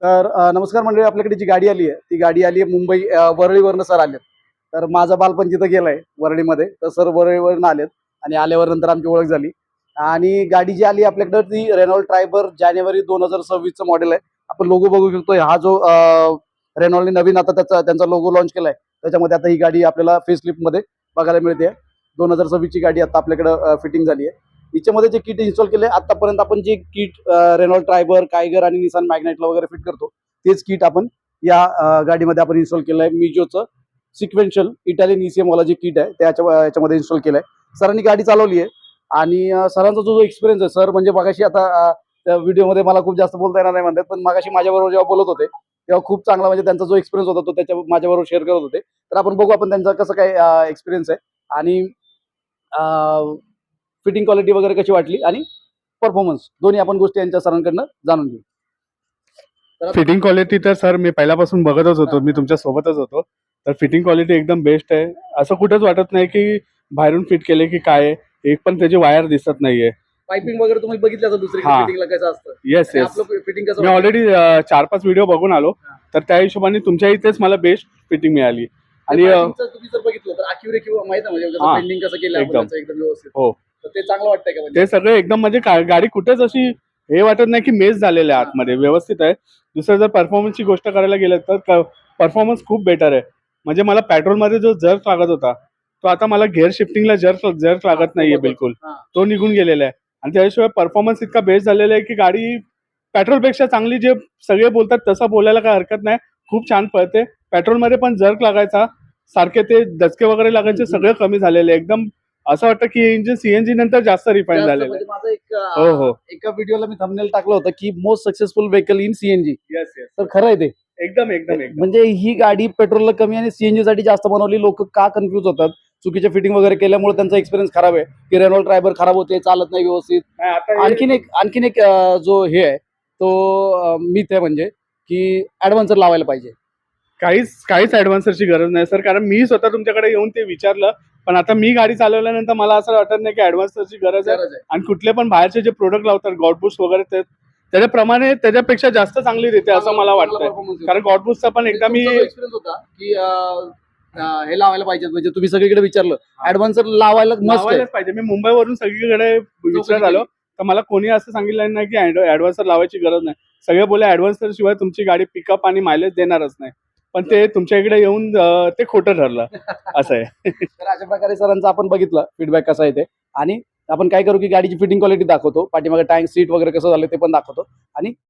तर नमस्कार मंडळी, आपल्याकडे जी गाडी आली आहे ती गाडी आली आहे मुंबई वरळीवरनं सर आलेत. तर माझा बालपण तिथं गेलाय वरळीमध्ये, तर सर वरळीवरनं आलेत आणि आल्यावर नंतर आमची ओळख झाली. आणि गाडी जी आली आपल्याकडे ती रेनॉल्ड ट्रायबर जानेवारी 2026चं मॉडेल आहे. आपण लोगो बघू शकतो. हा जो रेनॉल्डने नवीन आता त्यांचा लोगो लॉन्च केलाय, त्याच्यामध्ये आता ही गाडी आपल्याला फेसलिफ्टमध्ये बघायला मिळते. 2026ची गाडी आता आपल्याकडे फिटिंग झाली आहे. हिच्यामध्ये जे किट इन्स्टॉल केले आतापर्यंत, आपण जे किट रेनॉल्ड ट्रायबर, कायगर आणि निसान मॅग्नेटला वगैरे फिट करतो, तेच किट आपण या गाडीमध्ये आपण इन्स्टॉल केलं आहे. मिजोचं सिक्वेन्शियल इटालियन ECM वाला जे किट आहे याच्यामध्ये इन्स्टॉल केलं आहे. सरांनी गाडी चालवली आहे आणि सरांचा जो एक्सपिरियन्स आहे, सर म्हणजे मगाशी आता त्या व्हिडिओमध्ये मला खूप जास्त बोलता येणार नाही म्हणतात, पण मगाशी माझ्याबरोबर जेव्हा बोलत होते तेव्हा खूप चांगला म्हणजे त्यांचा जो एक्सपिरियन्स होता तो त्याच्या माझ्याबरोबर शेअर करत होते. तर आपण बघू आपण त्यांचा कसं काय एक्सपिरियन्स आहे आणि फिटिंग क्वालिटी वगैरे कशी वाटली आणि परफॉर्मन्स, दोन्ही आपण गोष्टी यांच्या सरांकडनं जाणून घेऊ. फिटिंग क्वालिटी तर सर मी पहिल्यापासून बघतच होतो, मी तुमच्या सोबतच होतो. तर फिटिंग क्वालिटी एकदम बेस्ट आहे. असं कुठंच वाटत नाही की बाहेरून फिट केले की काय, एक पण त्याची वायर दिसत नाहीये. पाइपिंग वगैरे तुम्ही बघितलं असेल दुसरी फिटिंगला कसं असतं. येस आणि येस, आपलं फिटिंग कसं मी वाटलं? ऑलरेडी 4-5 व्हिडिओ बघून आलो. तर त्या हिशोबाने तुमच्या इथेच मला बेस्ट फिटिंग मिळाली. आणि पाइपिंगचं तुम्ही जर बघितलं तर अॅक्युरेट किंवा माहिती आहे म्हणजे हां, बेंडिंग कसं केलं आपण एकदम. त्याचं एकदम व्यवस्थित. हो, तर ते चांगलं वाटतंय का म्हणजे? ते सगळे एकदम म्हणजे गाडी कुठेच अशी हे वाटत नाही की मेस झालेलं आहे, आतमध्ये व्यवस्थित आहे. दुसरं जर परफॉर्मन्सची गोष्ट करायला गेलं तर परफॉर्मन्स खूप बेटर आहे. म्हणजे मला पेट्रोलमध्ये जो जर्क लागत होता, तो आता मला गिअर शिफ्टिंगला जर्क लागत नाहीये बिलकुल. हां. तो निघून गेलेला आहे. आणि त्याशिवाय परफॉर्मन्स इतका बेस्ट झालेला आहे की गाडी पेट्रोलपेक्षा चांगली, जे सगळे बोलतात तसं बोलायला काय हरकत नाही. खूप छान पळते. पेट्रोलमध्ये पण जर्क लागायचा, सारखे ते दचके वगैरे लागायचे, सगळं कमी झालेले. एकदम असं वाटतं की हे इंजिन CNG नंतर जास्त रिफाईन जास्त झालेलं आहे. म्हणजे माझं एक हो हो, एका व्हिडिओला मी थंबनेल टाकलं होतं की most successful vehicle in CNG. Yes yes, तर खरं आहे ते. एकदम एकदम एकदम. म्हणजे ही गाडी पेट्रोलला कमी आणि CNG साठी जास्त बनवली. लोक का कन्फ्युज होतात? चुकीचे फिटिंग वगैरे केल्यामुळे त्यांचा एक्सपिरियन्स खराब आहे की रेनॉल्ड ट्रायबर खराब होते, चालत नाही व्यवस्थित. नाही, आता आणखीन एक जो हे आहे तो मिथ आहे, म्हणजे की ऍडव्हान्सर लावायला पाहिजे. काहीच ऍडव्हान्सरची गरज नाही सर, कारण मी स्वतः तुमच्याकडे येऊन ते विचारलं. पण आता मी गाडी चालवल्यानंतर मला असं वाटत नाही की ऍडव्हान्सरची गरज आहे. आणि कुठले पण बाहेरचे जे प्रोडक्ट लावतात गॉडबूस्ट वगैरे, त्याच्याप्रमाणे त्याच्यापेक्षा जास्त चांगली देते असं मला वाटतंय. कारण गॉडबूस्टचा पण एकदा मी एक्सपिरियन्स होता की हे लावायला पाहिजे, म्हणजे तुम्ही सगळीकडे विचारलं ऍडव्हान्सर लावायला मस्त आहे. लावायलाच पाहिजे. मी मुंबईवरून सगळीकडे विचारत आलो, तर मला कोणी असं सांगितलं नाही की ऍडव्हान्सर लावायची गरज नाही. सगळे बोले ऍडव्हान्सर शिवाय तुमची गाडी पिकअप आणि मायलेज देणारच नाही. पण ते तुमच्या इकडे येऊन ते खोटं ठरलं असं आहे. तर अशा प्रकारे सरांचा आपण बघितलं फीडबॅक कसा आहे ते. आणि आपण काय करू की गाडीची फिटिंग क्वालिटी दाखवतो, पाठीमागे टँक सीट वगैरे कसं झालं ते पण दाखवतो आणि